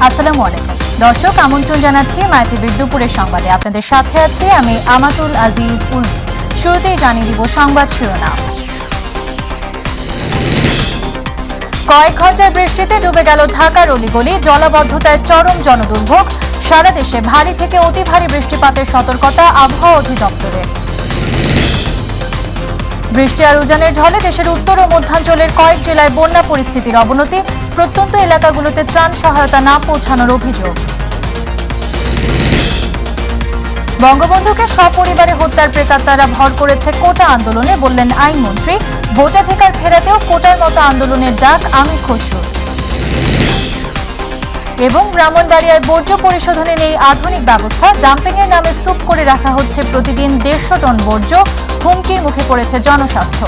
আসসালামু আলাইকুম দর্শক, আমন্ত্রণ জানাচ্ছি মাই টিভির দুপুরের সংবাদে। আপনাদের সাথে আছি আমি আমাতুল আজিজ উর্মি। শুরুতেই জানিয়ে দিব সংবাদ শিরোনাম। কয়েক ঘন্টার বৃষ্টিতে ডুবে গেল ঢাকার অলিগলি, জলাবদ্ধতায় চরম জনদুর্ভোগ। সারা দেশে ভারী থেকে অতি ভারী বৃষ্টিপাতের সতর্কতা আবহাওয়া অধিদপ্তরের। বৃষ্টি আর উজানের ঢলে দেশের উত্তর ও মধ্যাঞ্চলের কয়েক জেলায় বন্যা পরিস্থিতির অবনতি, প্রত্যন্ত এলাকাগুলোতে ত্রাণ সহায়তা না পৌঁছানোর অভিযোগ। বঙ্গবন্ধুকে সপরিবারে হত্যার প্রেতাত্মারা ভর করেছে কোটা আন্দোলনে, বললেন আইনমন্ত্রী। ভোটাধিকার ফেরাতেও কোটার মতো আন্দোলনের ডাক আমির খসরুর। এবং ব্রাহ্মণবাড়িয়ায় বর্জ্য পরিশোধনে নেই আধুনিক ব্যবস্থা, ডাম্পিংয়ের নামে স্তূপ করে রাখা হচ্ছে প্রতিদিন 150 টন বর্জ্য, হুমকির মুখে পড়েছে জনস্বাস্থ্য।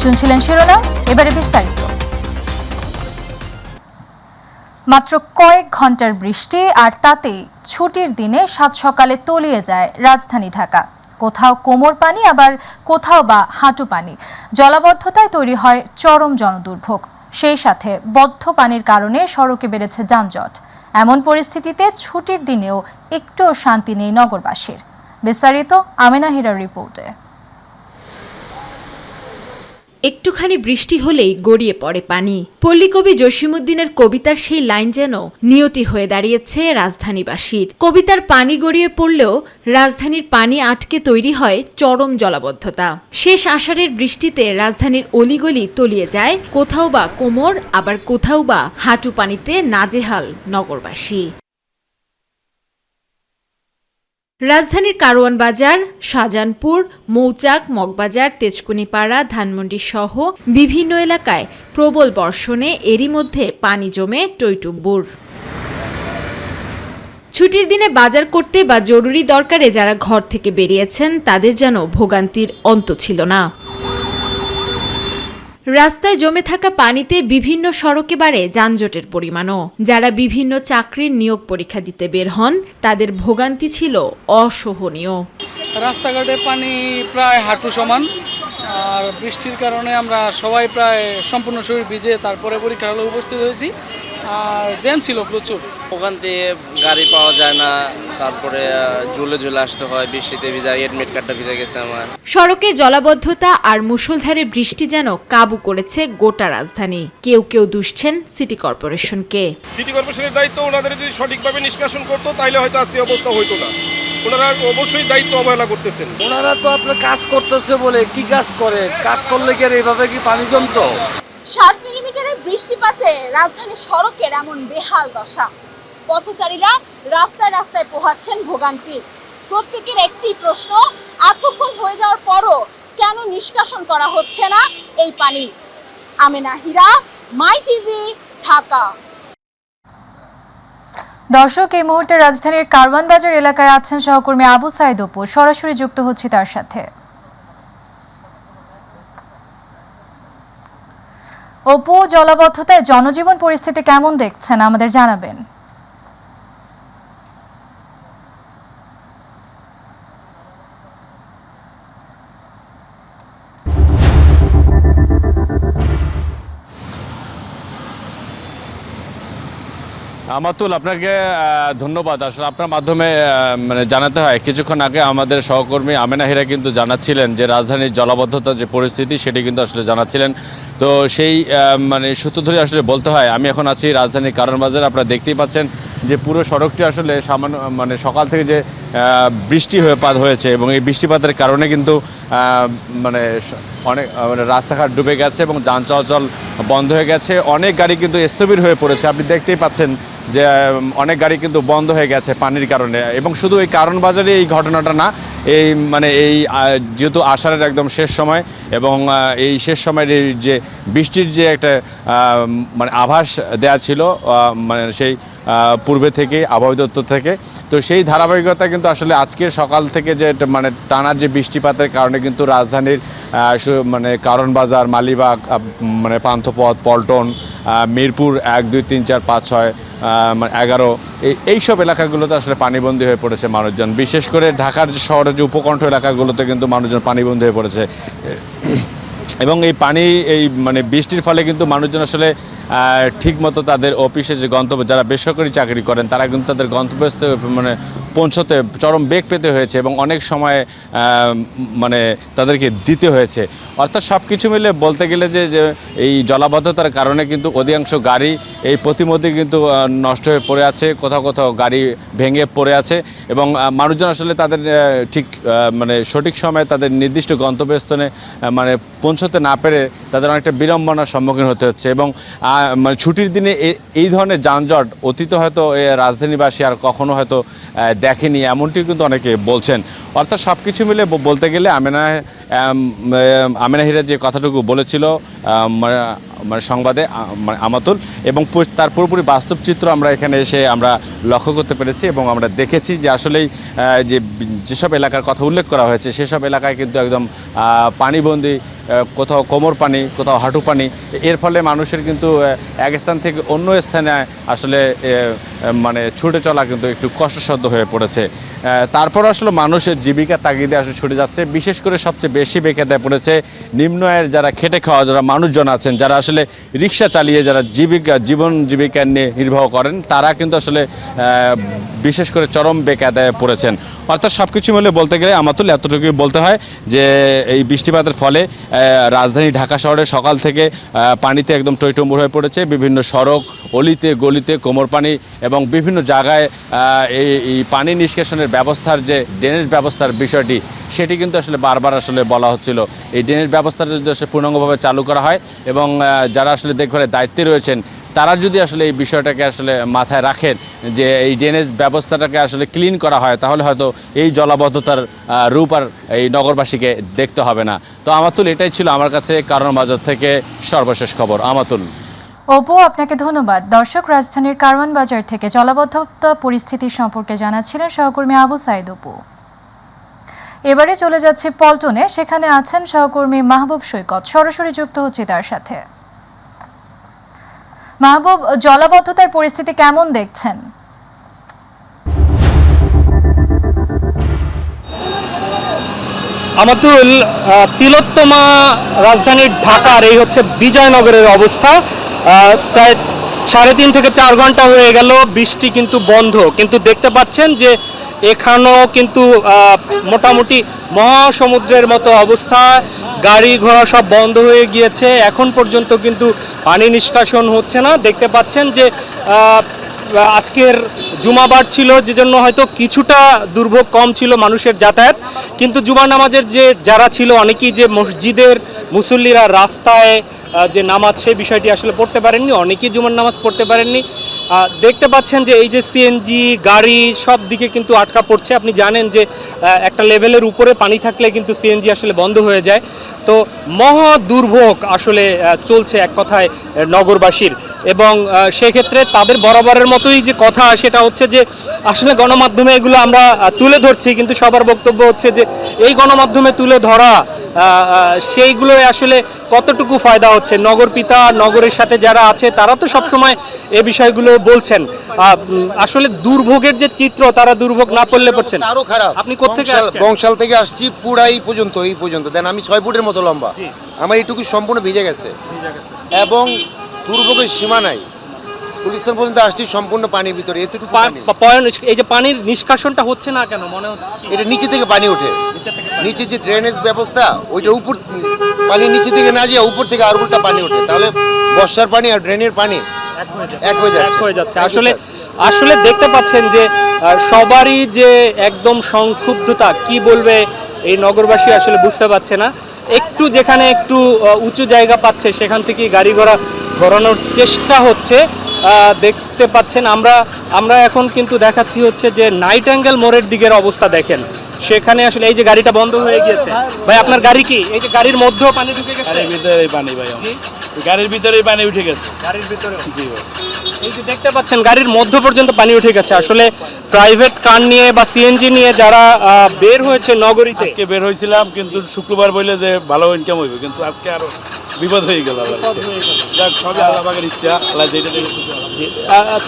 শুনছিলেন শিরোনাম, এবারে বিস্তারিত। মাত্র কয়েক ঘন্টার বৃষ্টি আর তাতেই ছুটির দিনে সাত সকালে তলিয়ে যায় রাজধানী ঢাকা। কোথাও কোমর পানি, আবার কোথাও বা হাঁটু পানি। জলাবদ্ধতায় তৈরি হয় চরম জনদুর্ভোগ। সেই সাথে বদ্ধ পানির কারণে সড়কে বেড়েছে যানজট। এমন পরিস্থিতিতে ছুটির দিনেও একটুও শান্তি নেই নগরবাসীর। বিস্তারিত আমেনা হীরার রিপোর্টে। একটুখানি বৃষ্টি হলেই গড়িয়ে পড়ে পানি। পল্লীকবি জসিমউদ্দিনের কবিতার সেই লাইন যেন নিয়তি হয়ে দাঁড়িয়েছে রাজধানীবাসীর। কবিতার পানি গড়িয়ে পড়লেও রাজধানীর পানি আটকে তৈরি হয় চরম জলাবদ্ধতা। শেষ আষাঢ়ের বৃষ্টিতে রাজধানীর অলিগলি তলিয়ে যায়, কোথাও বা কোমর, আবার কোথাও বা হাঁটু পানিতে নাজেহাল নগরবাসী। রাজধানীর কারওয়ান বাজার, শাহজাহানপুর, মৌচাক, মগবাজার, তেজকুনিপাড়া, ধানমন্ডি সহ বিভিন্ন এলাকায় প্রবল বর্ষণে এরই মধ্যে পানি জমে টইটুম্বুর। ছুটির দিনে বাজার করতে বা জরুরি দরকারে যারা ঘর থেকে বেরিয়েছেন তাদের যেন ভোগান্তির অন্ত ছিল না। রাস্তায় জমে থাকা পানিতে বিভিন্ন সড়কে বাড়ে যানজটের পরিমাণও। যারা বিভিন্ন চাকরির নিয়োগ পরীক্ষা দিতে বের হন তাদের ভোগান্তি ছিল অসহনীয়। রাস্তাঘাটে পানি প্রায় হাঁটু সমান, আর বৃষ্টির কারণে আমরা সবাই প্রায় সম্পূর্ণ শরীর ভিজে তারপরে পরীক্ষা হলে উপস্থিত হয়েছি। আর জ্যাম ছিল প্রচুর। ওখান থেকে গাড়ি পাওয়া যায় না, তারপরে ঝুলে আসতে হয়, বৃষ্টিতে ভিজা, এডমিট কার্ডটা ভিজে গেছে আমার। সড়কে জলাবদ্ধতা আর মুষলধারে বৃষ্টি যেন কাবু করেছে গোটা রাজধানী। কেউ কেউ দুষছেন সিটি কর্পোরেশনকে। সিটি কর্পোরেশনের দায়িত্ব, ওনাদের যদি সঠিকভাবে নিষ্কাশন করতো তাহলে হয়তো আজকে অবস্থা হইতো না। ওনারা অবশ্যই দায়িত্ব অবহেলা করতেছেন। ওনারা তো আপনার কাজ করতেছে বলে, কি কাজ করে? কাজ করলে কি আর এইভাবে কি পানি জমতো? 7 মিলিমিটারের বৃষ্টিপাতে রাজধানীর সড়কের এমন বেহাল দশা। পথচারীরা রাস্তায় রাস্তায় পোহাচ্ছেন ভোগান্তি। প্রত্যেকের একটি প্রশ্ন, এতক্ষণ হয়ে যাওয়ার পরও কেন নিষ্কাশন করা হচ্ছে না এই পানি? আমেনা হীরা, মাই টিভি, ঢাকা। দর্শক, এই মুহূর্তে রাজধানীর কারওয়ান বাজার এলাকায় আছেন সহকর্মী আবু সাইদ অপু। সরাসরি যুক্ত হচ্ছি তার সাথে। অপু, জলাবদ্ধতায় জনজীবন পরিস্থিতি কেমন দেখছেন আমাদের জানাবেন। আমাতুল, আপনাকে ধন্যবাদ। আসলে আপনার মাধ্যমে জানাতে হয়, কিছুক্ষণ আগে আমাদের সহকর্মী আমেনা হীরা কিন্তু জানাচ্ছিলেন যে রাজধানীর জলাবদ্ধতার যে পরিস্থিতি সেটি কিন্তু আসলে জানাচ্ছিলেন। তো সেই সূত্র ধরে আসলে বলতে হয়, আমি এখন আছি রাজধানীর কারওয়ান বাজারে। আপনারা দেখতেই পাচ্ছেন যে পুরো সড়কটি আসলে সামান্য সকাল থেকে যে বৃষ্টি হয়েছে এবং এই বৃষ্টিপাতের কারণে কিন্তু অনেক রাস্তাঘাট ডুবে গেছে এবং যান চলাচল বন্ধ হয়ে গেছে। অনেক গাড়ি কিন্তু স্থবির হয়ে পড়েছে। আপনি দেখতেই পাচ্ছেন যে অনেক গাড়ি কিন্তু বন্ধ হয়ে গেছে পানির কারণে। এবং শুধু এই কারওয়ান বাজারে এই ঘটনাটা না, এই যেহেতু আষাঢ়ের একদম শেষ সময় এবং এই শেষ সময়ের যে বৃষ্টির যে একটা আভাস দেয়া ছিল সেই পূর্বে থেকে আবহাওয়া দপ্তর থেকে, তো সেই ধারাবাহিকতা কিন্তু আসলে আজকের সকাল থেকে যে টানার যে বৃষ্টিপাতের কারণে কিন্তু রাজধানীর কারওয়ান বাজার, মালিবাগ, পান্থপথ, পল্টন, মিরপুর 1, 2, 3, 4, 5, 6, 11 এইসব এলাকাগুলোতে আসলে পানিবন্দী হয়ে পড়েছে মানুষজন। বিশেষ করে ঢাকার শহরের যে উপকণ্ঠ এলাকাগুলোতে কিন্তু মানুষজন পানিবন্দী হয়ে পড়েছে। এবং এই পানি এই মানে বৃষ্টির ফলে কিন্তু মানুষজন আসলে ঠিকমতো তাদের অফিসে যে গন্তব্য, যারা বেসরকারি চাকরি করেন তারা কিন্তু তাদের গন্তব্যস্থ মানে পৌঁছতে চরম বেগ পেতে হয়েছে এবং অনেক সময় মানে তাদেরকে দিতে হয়েছে। অর্থাৎ সব কিছু মিলে বলতে গেলে যে এই জলাবদ্ধতার কারণে কিন্তু অধিকাংশ গাড়ি এই প্রতিমধ্যে কিন্তু নষ্ট হয়ে পড়ে আছে, কোথাও কোথাও গাড়ি ভেঙে পড়ে আছে এবং মানুষজন আসলে তাদের ঠিক মানে সঠিক সময়ে তাদের নির্দিষ্ট গন্তব্যস্থানে মানে পৌঁছতে না পেরে তাদের অনেকটা বিড়ম্বনার সম্মুখীন হতে হচ্ছে এবং মানে ছুটির দিনে এই ধরনের যানজট অতীতে হয়তো রাজধানীবাসী আর কখনো হয়তো দেখেনি, এমনটি কিন্তু অনেকে বলছেন। অর্থাৎ সব কিছু মিলে বলতে গেলে আমেনা হিরা যে কথাটুকু বলেছিল মানে সংবাদে মানে আমাতুল, এবং তার পুরোপুরি বাস্তব চিত্র আমরা এখানে এসে আমরা লক্ষ্য করতে পেরেছি এবং আমরা দেখেছি যে আসলেই যেসব এলাকার কথা উল্লেখ করা হয়েছে সেসব এলাকায় কিন্তু একদম পানিবন্দী, কোথাও কোমর পানি, কোথাও হাঁটু পানি। এর ফলে মানুষের কিন্তু এক স্থান থেকে অন্য স্থানে আসলে মানে ছুটে চলা কিন্তু একটু কষ্টসাধ্য হয়ে পড়েছে। তারপর আসলে মানুষের জীবিকা তাগিদে আসলে ছুটে যাচ্ছে। বিশেষ করে সবচেয়ে বেশি বেকায়দায় পড়েছে নিম্ন আয়ের যারা খেটে খাওয়া যারা মানুষজন আছেন, যারা আসলে রিক্সা চালিয়ে যারা জীবিকা নিয়ে নির্বাহ করেন, তারা কিন্তু আসলে বিশেষ করে চরম বেকায়দায় পড়েছেন। অর্থাৎ সব কিছু মিলে বলতে গেলে আমাতুল এতটুকুই বলতে হয় যে এই বৃষ্টিপাতের ফলে রাজধানী ঢাকা শহরে সকাল থেকে পানিতে একদম টইটম্বুর হয়ে পড়েছে। বিভিন্ন সড়ক, অলিতে গলিতে কোমর পানি এবং বিভিন্ন জায়গায় এই পানি নিষ্কাশনের ব্যবস্থার যে ড্রেনেজ ব্যবস্থার বিষয়টি, সেটি কিন্তু আসলে বারবার আসলে বলা হচ্ছিল। এই ড্রেনেজ ব্যবস্থাটা যদি আসলে পূর্ণাঙ্গভাবে চালু করা হয় এবং যারা আসলে দেখভালের দায়িত্বে রয়েছেন তারা যদি আসলে এই বিষয়টাকে আসলে মাথায় রাখেন যে এই ড্রেনেজ ব্যবস্থাটাকে আসলে ক্লিন করা হয়, তাহলে হয়তো এই জলাবদ্ধতার রূপ আর এই নগরবাসীকে দেখতে হবে না। তো আমাতুল, এটাই ছিল আমার কাছে কারণ বাজার থেকে সর্বশেষ খবর। আমাতুল। অপু, আপনাকে ধন্যবাদ। দর্শক, রাজধানীর কারওয়ান বাজার থেকে জলাবদ্ধতা পরিস্থিতি সম্পর্কে জানাচ্ছিলেন সহকর্মী আবু সাইদ অপু। এবারে চলে যাচ্ছে পল্টনে, সেখানে আছেন সহকর্মী মাহবুব সৈকত, সরাসরি যুক্ত হচ্ছে তার সাথে। মাহবুব, জলাবদ্ধতার পরিস্থিতি কেমন দেখছেন? আমাতুল, তিলোত্তমা রাজধানীর ঢাকার এই হচ্ছে বিজয়নগরের অবস্থা। প্রায় 3.5 থেকে 4 ঘন্টা হয়ে গেল বৃষ্টি কিন্তু বন্ধ, কিন্তু দেখতে পাচ্ছেন যে এখানেও কিন্তু মোটামুটি মহাসমুদ্রের মতো অবস্থা। গাড়ি ঘোড়া সব বন্ধ হয়ে গিয়েছে, এখন পর্যন্ত কিন্তু পানি নিষ্কাশন হচ্ছে না। দেখতে পাচ্ছেন যে আজকের জুমাবার ছিল, যে জন্য হয়তো কিছুটা দুর্ভোগ কম ছিল মানুষের যাতায়াত, কিন্তু জুমা নামাজের যারা ছিল অনেকেই যে মসজিদের মুসল্লিরা রাস্তায় যে নামাজ, সেই বিষয়টি আসলে পড়তে পারেননি, অনেকেই জুমার নামাজ পড়তে পারেননি। দেখতে পাচ্ছেন যে এই যে সিএনজি গাড়ি সব দিকে কিন্তু আটকা পড়ছে। আপনি জানেন যে একটা লেভেলের উপরে পানি থাকলে কিন্তু সিএনজি আসলে বন্ধ হয়ে যায়। তো মহা দুর্ভোগ আসলে চলছে এক কথায় নগরবাসীর, এবং সেক্ষেত্রে তাদের বরাবরের মতোই যে কথা, সেটা হচ্ছে যে আসলে গণমাধ্যমে এগুলো আমরা তুলে ধরছি, কিন্তু সবার বক্তব্য হচ্ছে যে এই গণমাধ্যমে তুলে ধরা সেইগুলো আসলে কতটুকু ফায়দা হচ্ছে। নগরপিতা, নগরের সাথে যারা আছে তারা তো সবসময় এই বিষয়গুলো বলছেন। আসলে দুর্ভোগের যে চিত্র, তারা দুর্ভোগ না পড়লে পড়ছেন। আরো খারাপ। আপনি কোত্থেকে আসছেন? বংশাল থেকে আসছি, পুরা এই পর্যন্ত দেন আমি 6 ফুটের মতো লম্বা, আমার এইটুকু সম্পূর্ণ ভিজে গেছে এবং দুর্ভোগের সীমা নাই। গুলিস্তান পর্যন্ত আসছি সম্পূর্ণ পানির ভিতরে। এতটুকু এই যে পানির নিষ্কাশনটা হচ্ছে না কেন মনে হচ্ছে? এটা নিচে থেকে পানি ওঠে, নিচে যে ড্রেনেজ ব্যবস্থা ওইটা উপর পানি নিচে থেকে না যায়, উপর থেকে আর উল্টা পানি ওঠে, তাহলে বর্ষার পানি আর ড্রেনের পানি এক হয়ে যাচ্ছে। আসলে দেখতে পাচ্ছেন যে সবারই যে একদম সংক্ষুব্ধতা, কি বলবে এই নগরবাসী আসলে বুঝতে পারছে না। একটু যেখানে একটু উঁচু জায়গা পাচ্ছে সেখান থেকে গাড়ি ঘোড়া ঘোরানোর চেষ্টা হচ্ছে। দেখতে পাচ্ছেন আমরা এখন কিন্তু দেখাচ্ছি হচ্ছে যে নাইট অ্যাঙ্গেল মোড়ের দিকের অবস্থা দেখেন, সেখানে আসলে এই যে গাড়িটা বন্ধ হয়ে গিয়েছে। ভাই, আপনার গাড়ি কি এই যে গাড়ির মধ্যেও পানি ঢুকে গেছে? গাড়ির ভিতরেই পানি ভাই, গাড়ির ভিতরেই পানি উঠে গেছে। গাড়ির ভিতরে এই যে দেখতে পাচ্ছেন গাড়ির মধ্য পর্যন্ত পানি উঠে গেছে। আসলে প্রাইভেট কার নিয়ে বা সিএনজি নিয়ে যারা বের হয়েছে নগরীতে, আজকে বের হয়েছিলাম, কিন্তু শুক্রবার বলে যে ভালো ইনকাম হইবে, কিন্তু আজকে আরো বিপদ হয়ে গেল। সবই আল্লাহর ইচ্ছা, আল্লাহ যেটা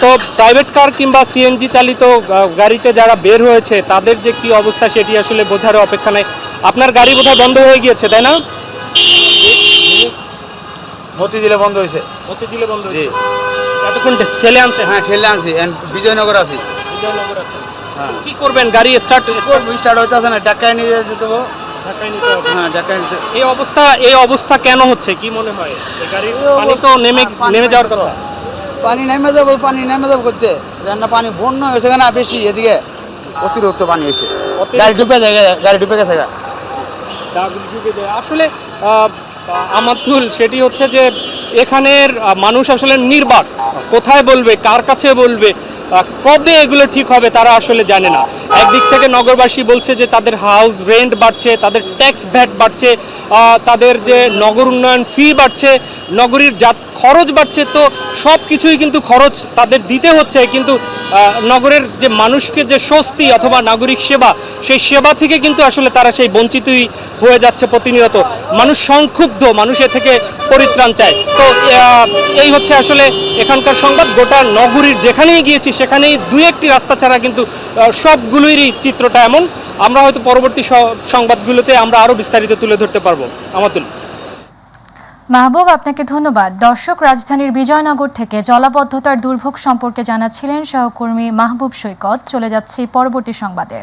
তো প্রাইভেট কার কিংবা সিএনজি চালিত গাড়িতে যারা বের হয়েছে তাদের যে কি অবস্থা সেটি আসলে বোঝার অপেক্ষা নেই। আপনার গাড়ি বোধহয় বন্ধ হয়ে গিয়েছে, তাই না? মতিঝিলে বন্ধ হয়েছে। মতিঝিলে বন্ধ জি। এতক্ষণ ঠেলে আনছে? হ্যাঁ ঠেলে আনছি, বিজয়নগর আছি। বিজয়নগর আছে। কি করবেন? গাড়ি স্টার্ট স্টার্ট হইতেছে না, ঢাকায় নিয়ে যেতে হবে। ঢাকায় নিতে হবে। হ্যাঁ ঢাকায় নিতে। এই অবস্থা কেন হচ্ছে কি মনে হয়? এই গাড়ির পানি তো নেমে যাওয়ার কথা। পানি নেমে যাবো করতে, না পানি বন্যা হয়েছে না বেশি, এদিকে অতিরিক্ত পানি হয়েছে, গাড়ি ডুবে গেছে। আসলে আমাতুল, সেটি হচ্ছে যে এখানের মানুষ আসলে নির্বাক, কোথায় বলবে, কার কাছে বলবে, কবে এগুলো ঠিক হবে তারা আসলে জানে না। একদিক থেকে নগরবাসী বলছে যে তাদের হাউস রেন্ট বাড়ছে, তাদের ট্যাক্স ভ্যাট বাড়ছে, তাদের যে নগর উন্নয়ন ফি বাড়ছে, নগরীর খরচ বাড়ছে, তো সব কিছুই কিন্তু খরচ তাদের দিতে হচ্ছে। কিন্তু নগরের যে মানুষকে যে স্বস্তি অথবা নাগরিক সেবা, সেই সেবা থেকে কিন্তু আসলে তারা সেই বঞ্চিতই হয়ে যাচ্ছে প্রতিনিয়ত। মানুষ সংক্ষুব্ধ, মানুষ এ থেকে পরিত্রাণ চায়। তো এই হচ্ছে আসলে এখানকার সংবাদ। গোটা নগরীর যেখানেই গিয়েছি সেখানেই দুই একটি রাস্তা ছাড়া কিন্তু সবগুলোরই চিত্রটা এমন। আমরা হয়তো পরবর্তী সংবাদগুলোতে আমরা আরও বিস্তারিত তুলে ধরতে পারবো। আমাতুল। মাহবুব, আপনাকে ধন্যবাদ। দর্শক, রাজধানীর বিজয়নগর থেকে জলাবদ্ধতার দুর্ভোগ সম্পর্কে জানাচ্ছিলেন সহকর্মী মাহবুব সৈকত। চলে যাচ্ছি পরবর্তী সংবাদে।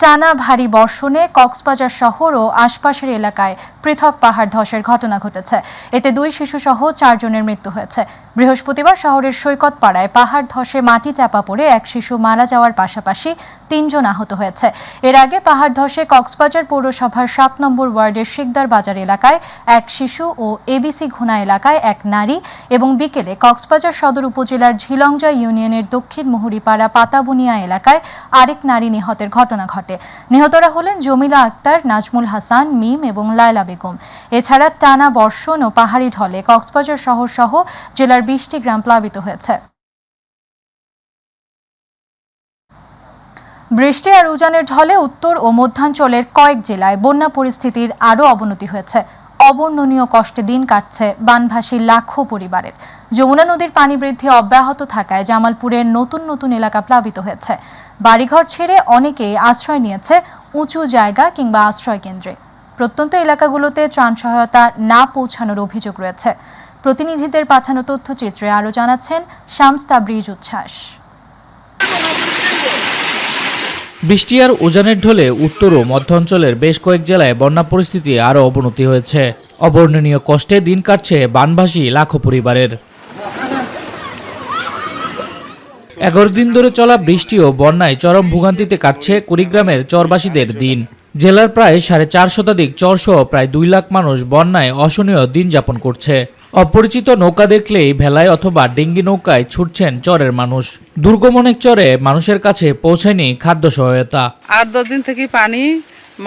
টানা ভারী বর্ষণে কক্সবাজার শহর ও আশপাশের এলাকায় পৃথক পাহাড় ধসের ঘটনা ঘটেছে। এতে 2 শিশুসহ 4 জনের মৃত্যু হয়েছে। বৃহস্পতিবার শহরের সৈকত পাড়ায় পাহাড় ধসে মাটি চাপা পড়ে এক শিশু মারা যাওয়ার পাশাপাশি 3 জন আহত হয়েছে। এর আগে পাহাড় ধসে কক্সবাজার পৌরসভার 7 নম্বর ওয়ার্ডের শিকদার বাজার এলাকায় এক শিশু ও এবিসি ঘোনা এলাকায় এক নারী এবং বিকেলে কক্সবাজার সদর উপজেলার ঝিলংজা ইউনিয়নের দক্ষিণ মুহুরিপাড়া পাতাবুনিয়া এলাকায় আরেক নারী নিহতের ঘটনা ঘটে। নিহতরা হলেন জমিলা আক্তার, নাজমুল হাসান, মিম এবং লায়লা বেগম। এছাড়া টানা বর্ষণ ও পাহাড়ি ঢলে কক্সবাজার শহর সহ জেলার 20টি গ্রাম প্লাবিত হয়েছে। বৃষ্টি আর উজানের ঢলে উত্তর ও মধ্যাঞ্চলের কয়েক জেলায় বন্যা পরিস্থিতির আরও অবনতি হয়েছে। অবর্ণনীয় কষ্টে দিন কাটছে বানভাসী লাখো পরিবারের। যমুনা নদীর পানি বৃদ্ধি অব্যাহত থাকায় জামালপুরের নতুন নতুন এলাকা প্লাবিত হয়েছে। বাড়িঘর ছেড়ে অনেকেই আশ্রয় নিয়েছে উঁচু জায়গা কিংবা আশ্রয় কেন্দ্রে। প্রত্যন্ত এলাকাগুলোতে ত্রাণ সহায়তা না পৌঁছানোর অভিযোগ রয়েছে। প্রতিনিধিদের পাঠানো তথ্যচিত্রে আরও জানাচ্ছেন শামস তাবরিজ উচ্ছ্বাস। বৃষ্টি আর উজানের ঢলে উত্তর ও মধ্যাঞ্চলের বেশ কয়েক জেলায় বন্যা পরিস্থিতি আরও অবনতি হয়েছে। অবর্ণনীয় কষ্টে দিন কাটছে বানভাসী লাখো পরিবারের। 11 দিন ধরে চলা বৃষ্টি ও বন্যায় চরম ভোগান্তিতে কাটছে কুড়িগ্রামের চরবাসীদের দিন। জেলার প্রায় 4.5 শতাধিক চরসহ প্রায় 2 লাখ মানুষ বন্যায় অসহনীয় দিন যাপন করছে। অপরিচিত নৌকা দেখলেই ভেলায় অথবা ডিঙ্গি নৌকায় ছুটছেন চরের মানুষ। দুর্গম অনেক চরে মানুষের কাছে পৌঁছায়নি খাদ্য সহায়তা। 8-10 দিন থেকে পানি,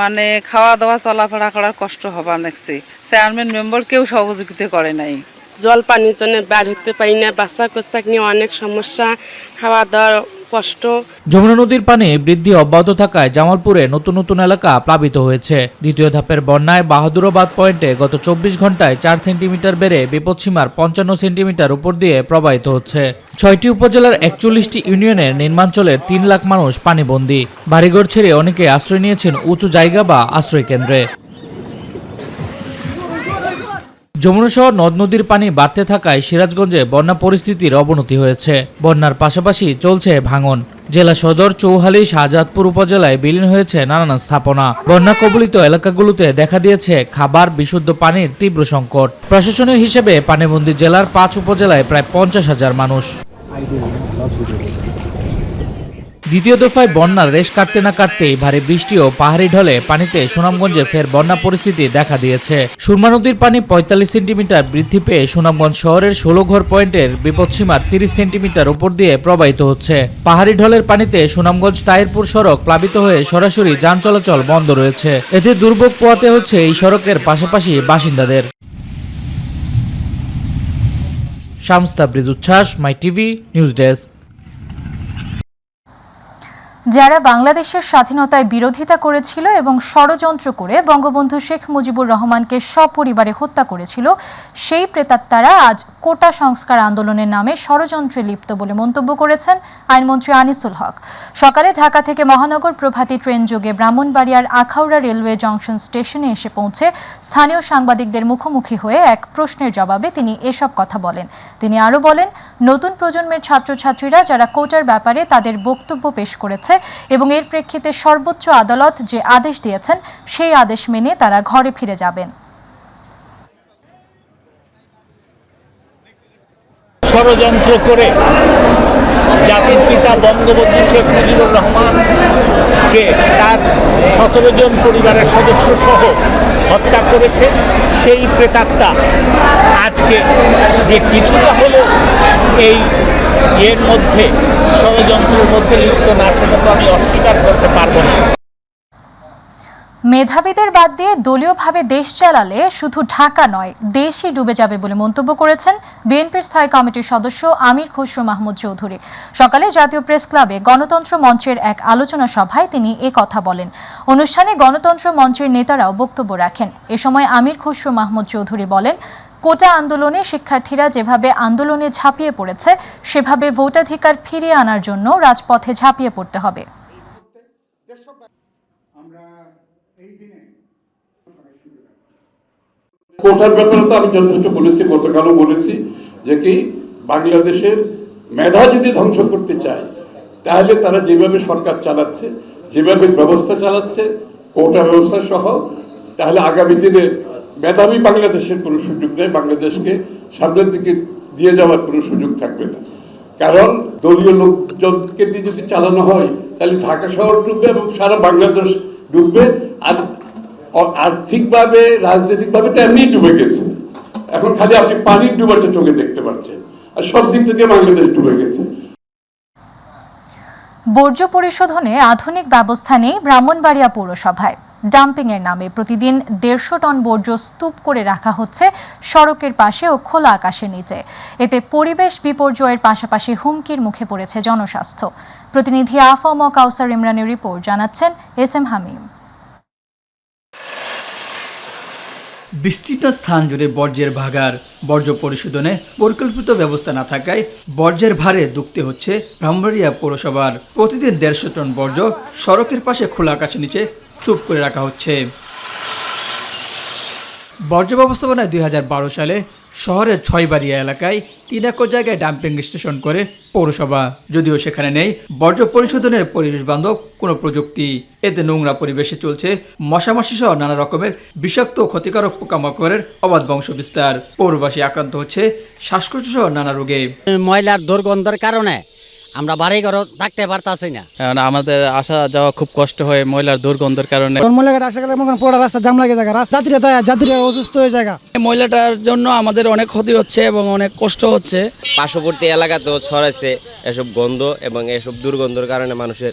মানে খাওয়া দাওয়া চলাফেরা করার কষ্ট হবার দেখছি। চেয়ারম্যান মেম্বার কেউ সহযোগিতা করে নাই। জল পানির জন্য বের হতে পারি না, বাচ্চা কোচ্চাক নিয়ে অনেক সমস্যা, খাওয়া দাওয়ার কষ্ট। যমুনা নদীর পানি বৃদ্ধি অব্যাহত থাকায় জামালপুরে নতুন নতুন এলাকা প্লাবিত হয়েছে। দ্বিতীয় ধাপের বন্যায় বাহাদুরাবাদ পয়েন্টে গত 24 ঘন্টায় 4 সেন্টিমিটার বেড়ে বিপদসীমার 55 সেন্টিমিটার উপর দিয়ে প্রবাহিত হচ্ছে। 6টি উপজেলার 41টি ইউনিয়নের নিম্নাঞ্চলের 3 লাখ মানুষ পানিবন্দী। বাড়িঘর ছেড়ে অনেকে আশ্রয় নিয়েছেন উঁচু জায়গা বা আশ্রয় কেন্দ্রে। যমুনা সহ নদ নদীর পানি বাড়তে থাকায় সিরাজগঞ্জে বন্যা পরিস্থিতির অবনতি হয়েছে। বন্যার পাশাপাশি চলছে ভাঙন। জেলা সদর, চৌহালি, শাহজাদপুর উপজেলায় বিলীন হয়েছে নানান স্থাপনা। বন্যা কবলিত এলাকাগুলোতে দেখা দিয়েছে খাবার, বিশুদ্ধ পানির তীব্র সংকট। প্রশাসনের হিসেবে পানিবন্দী জেলার 5 উপজেলায় প্রায় 50,000 মানুষ। দ্বিতীয় দফায় বন্যার রেশ কাটতে না কাটতেই ভারী বৃষ্টি ও পাহাড়ি ঢলে পানিতে সুনামগঞ্জে ফের বন্যা পরিস্থিতি দেখা দিয়েছে। সুরমা নদীর পানি 45 সেন্টিমিটার বৃদ্ধি পেয়ে সুনামগঞ্জ শহরের 16 ঘর পয়েন্টের বিপদসীমার 30 সেন্টিমিটার উপর দিয়ে প্রবাহিত হচ্ছে। পাহাড়ি ঢলের পানিতে সুনামগঞ্জ তাহিরপুর সড়ক প্লাবিত হয়ে সরাসরি যান চলাচল বন্ধ রয়েছে। এতে দুর্ভোগ পোহাতে হচ্ছে এই সড়কের পাশাপাশি বাসিন্দাদের। শামস তাবরিজ উচ্ছ্বাস, মাই টিভি নিউজ ডেস্ক। যারা বাংলাদেশের স্বাধীনতায় বিরোধিতা করেছিল এবং ষড়যন্ত্র করে বঙ্গবন্ধু শেখ মুজিবুর রহমানকে সপরিবারে হত্যা করেছিল, সেই প্রেতাত্মারা আজ কোটা সংস্কার আন্দোলনের নামে ষড়যন্ত্রে লিপ্ত বলে মন্তব্য করেছেন আইনমন্ত্রী আনিসুল হক। সকালে ঢাকা থেকে মহানগর প্রভাতী ট্রেন যোগে ব্রাহ্মণবাড়িয়ার আখাউড়া রেলওয়ে জংশন স্টেশনে এসে পৌঁছে স্থানীয় সাংবাদিকদের মুখোমুখি হয়ে এক প্রশ্নের জবাবে তিনি এসব কথা বলেন। তিনি আরও বলেন, নতুন প্রজন্মের ছাত্রছাত্রীরা যারা কোটার ব্যাপারে তাদের বক্তব্য পেশ করেছে এবং এর প্রেক্ষিতে সর্বোচ্চ আদালত যে আদেশ দিয়েছেন সেই আদেশ মেনে তারা ঘরে ফিরে যাবেন। ষড়যন্ত্র করে জাতির পিতা বঙ্গবন্ধু শেখ মুজিবুর রহমানকে তার 17 জন পরিবারের সদস্য সহ হত্যা করেছে সেই প্রেতাত্মা আজকে যে কিছুটা হলো এই এর মধ্যে ষড়যন্ত্রের মধ্যে লিপ্ত না, সেটা তো আমি অস্বীকার করতে পারবো না। মেধাবীদের বাদ দিয়ে দলীয়ভাবে দেশ চালালে শুধু ঢাকা নয়, দেশই ডুবে যাবে বলে মন্তব্য করেছেন বিএনপির স্থায়ী কমিটির সদস্য আমির খসরু মাহমুদ চৌধুরী। সকালে জাতীয় প্রেস ক্লাবে গণতন্ত্র মঞ্চের এক আলোচনা সভায় তিনি এ কথা বলেন। অনুষ্ঠানে গণতন্ত্র মঞ্চের নেতারাও বক্তব্য রাখেন। এ সময় আমির খসরু মাহমুদ চৌধুরী বলেন, কোটা আন্দোলনে শিক্ষার্থীরা যেভাবে আন্দোলনে ঝাঁপিয়ে পড়েছে, সেভাবে ভোটাধিকার ফিরিয়ে আনার জন্য রাজপথে ঝাঁপিয়ে পড়তে হবে। কোটার ব্যাপারে তো আমি যথেষ্ট বলেছি, গতকালও বলেছি যে কি বাংলাদেশের মেধা যদি ধ্বংস করতে চায় তাহলে তারা যেভাবে সরকার চালাচ্ছে, যেভাবে ব্যবস্থা চালাচ্ছে কোটা ব্যবস্থা সহ, তাহলে আগামী দিনে মেধাবী বাংলাদেশের কোনো সুযোগ নেই, বাংলাদেশকে সামনের দিকে দিয়ে যাওয়ার কোনো সুযোগ থাকবে না। কারণ দলীয় লোকজনকে দিয়ে যদি চালানো হয় তাহলে ঢাকা শহর ডুববে এবং সারা বাংলাদেশ ডুববে। আর আর্থিকভাবে রাজনৈতিকভাবে তো এমনি ডুবে গেছে, এখন খালি আপনি পানির ডুবাটা চোখে দেখতে পাচ্ছেন, আর সব দিক থেকে বাংলাদেশ ডুবে গেছে। বর্জ্য পরিশোধনে আধুনিক ব্যবস্থা নেই ব্রাহ্মণবাড়িয়া পৌরসভায়। ডাম্পিংয়ের নামে প্রতিদিন 150 টন বর্জ্য স্তূপ করে রাখা হচ্ছে সড়কের পাশে ও খোলা আকাশের নিচে। এতে পরিবেশ বিপর্যয়ের পাশাপাশি হুমকির মুখে পড়েছে জনস্বাস্থ্য। প্রতিনিধি আফম কাউসার ইমরানের রিপোর্ট, জানাচ্ছেন এস এম হামিম। বিস্তৃত স্থান জুড়ে বর্জ্যের ভাগাড়। বর্জ্য পরিশোধনে পরিকল্পিত ব্যবস্থা না থাকায় বর্জ্যের ভারে দুঃখতে হচ্ছে ব্রাহ্মণবাড়িয়া পৌরসভার। প্রতিদিন 150 টন বর্জ্য সড়কের পাশে খোলা আকাশের নিচে স্তূপ করে রাখা হচ্ছে। বর্জ্য ব্যবস্থাপনায় 2012 সালে শহরের 6 বাড়িয়া এলাকায় 3 একর জায়গায় ডাম্পিং স্টেশন করে পৌরসভা, যদিও সেখানে নেই বর্জ্য পরিশোধনের পরিবেশ বান্ধব কোনো প্রযুক্তি। এতে নোংরা পরিবেশে চলছে মশামাছি সহ নানা রকমের বিষাক্ত ক্ষতিকারক পোকামাকড়ের অবাধ বংশ বিস্তার। পৌরবাসী আক্রান্ত হচ্ছে শ্বাসকষ্ট সহ নানা রোগে। ময়লার দুর্গন্ধের কারণে আমরা বাড়ি ঘর থাকতে পারতাছি না, আমাদের আসা যাওয়া খুব কষ্ট হয় ময়লার দুর্গন্ধের কারণে। রাস্তা জাম লাগে জায়গা, যাত্রীরা অসুস্থ হয়ে জায়গা। ময়লাটার জন্য আমাদের অনেক ক্ষতি হচ্ছে এবং অনেক কষ্ট হচ্ছে। পার্শ্ববর্তী এলাকাতেও ছড়াইছে এসব গন্ধ এবং এসব দুর্গন্ধের কারণে মানুষের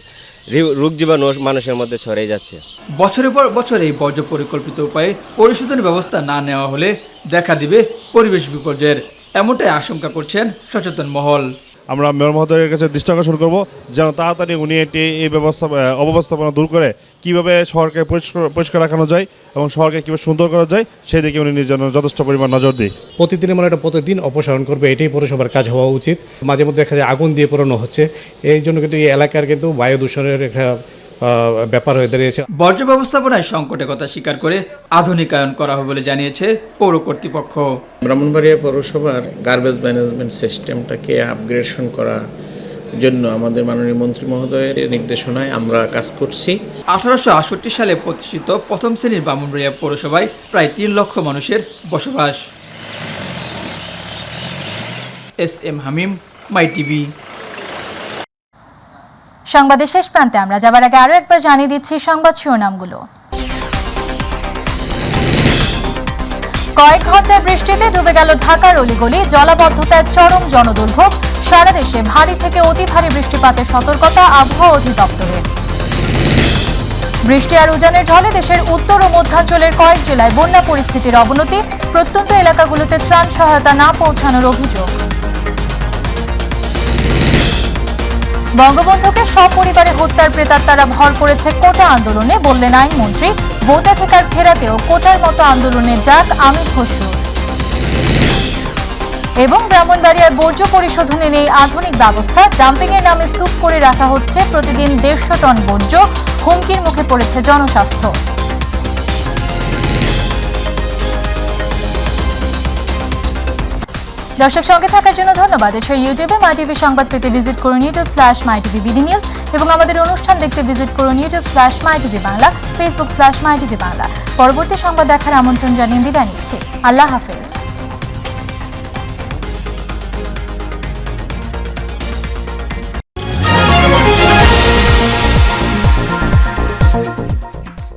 রোগ জীবাণু মানুষের মধ্যে ছড়িয়ে যাচ্ছে। বছরের পর বছর এই বর্জ্য পরিকল্পিত উপায়ে পরিশোধনের ব্যবস্থা না নেওয়া হলে দেখা দিবে পরিবেশ বিপর্যয়ের, এমনটাই আশঙ্কা করছেন সচেতন মহল। আমরা মেয়র মহোদয়ের কাছে দৃষ্টি আকর্ষণ করবো যেন তাড়াতাড়ি উনি এই অব্যবস্থাপনা দূর করে কীভাবে শহরকে পরিষ্কার রাখানো যায় এবং শহরকে কীভাবে সুন্দর করা যায় সেই দিকে উনি নিজের যথেষ্ট পরিমাণ নজর দিই। প্রতিদিনের মানে এটা প্রতিদিন অপসারণ করবে, এটাই পৌরসভার কাজ হওয়া উচিত। মাঝে মধ্যে দেখা যায় আগুন দিয়ে পোড়ানো হচ্ছে, এই জন্য কিন্তু এই এলাকার কিন্তু বায়ু দূষণের একটা ব্যাপার হয়ে দাঁড়িয়েছে। বর্জ্য ব্যবস্থাপনায় সংকটের কথা স্বীকার করে আধুনিকায়ন করা হবে বলে জানিয়েছে পৌর কর্তৃপক্ষ। ব্রাহ্মণবাড়িয়া পৌরসভার গার্বেজ ম্যানেজমেন্ট সিস্টেমটাকে আপগ্রেডেশন করার জন্য আমাদের মাননীয় মন্ত্রী মহোদয়ের নির্দেশনায় আমরা কাজ করছি। 1868 সালে প্রতিষ্ঠিত প্রথম শ্রেণীর ব্রাহ্মণবাড়িয়া পৌরসভায় প্রায় 3 লক্ষ মানুষের বসবাস। এস এম হামিম, মাই টিভি। সংবাদের শেষ প্রান্তে আমরা যাবার আগে আরো একবার জানিয়ে দিচ্ছি সংবাদ শিরোনামগুলো। কয়েক ঘন্টার বৃষ্টিতে ডুবে গেল ঢাকার অলিগলি, জলাবদ্ধতায় চরম জনদুর্ভোগ। সারা দেশে ভারী থেকে অতি ভারী বৃষ্টিপাতের সতর্কতা আবহাওয়া অধিদপ্তরের। বৃষ্টি আর উজানের ঢলে দেশের উত্তর ও মধ্যাঞ্চলের কয়েক জেলায় বন্যা পরিস্থিতির অবনতি, প্রত্যন্ত এলাকাগুলোতে ত্রাণ সহায়তা না পৌঁছানোর অভিযোগ। বঙ্গবন্ধুকে সপরিবারে হত্যার প্রেতাত্মারা ভর করেছে কোটা আন্দোলনে, বললেন আইনমন্ত্রী। ভোটাধিকার ফেরাতেও কোটার মতো আন্দোলনের ডাক আমির খসরুর। এবং ব্রাহ্মণবাড়িয়ায় বর্জ্য পরিশোধনে নেই আধুনিক ব্যবস্থা, ডাম্পিংয়ের নামে স্তূপ করে রাখা হচ্ছে প্রতিদিন 150 টন বর্জ্য, হুমকির মুখে পড়েছে জনস্বাস্থ্য। দর্শক সঙ্গে থাকার জন্য ধন্যবাদ। এছাড়া ইউটিউবে মাই টিভি সংবাদ পেতে ভিজিট করুন youtube/mytvbd নিউজ এবং আমাদের অনুষ্ঠান দেখতে ভিজিট করুন youtube/mytvবাংলা, facebook/mytvবাংলা। পরবর্তী সংবাদ দেখার আমন্ত্রণ জানিয়ে বিদায় নিচ্ছি। আল্লাহ হাফেজ।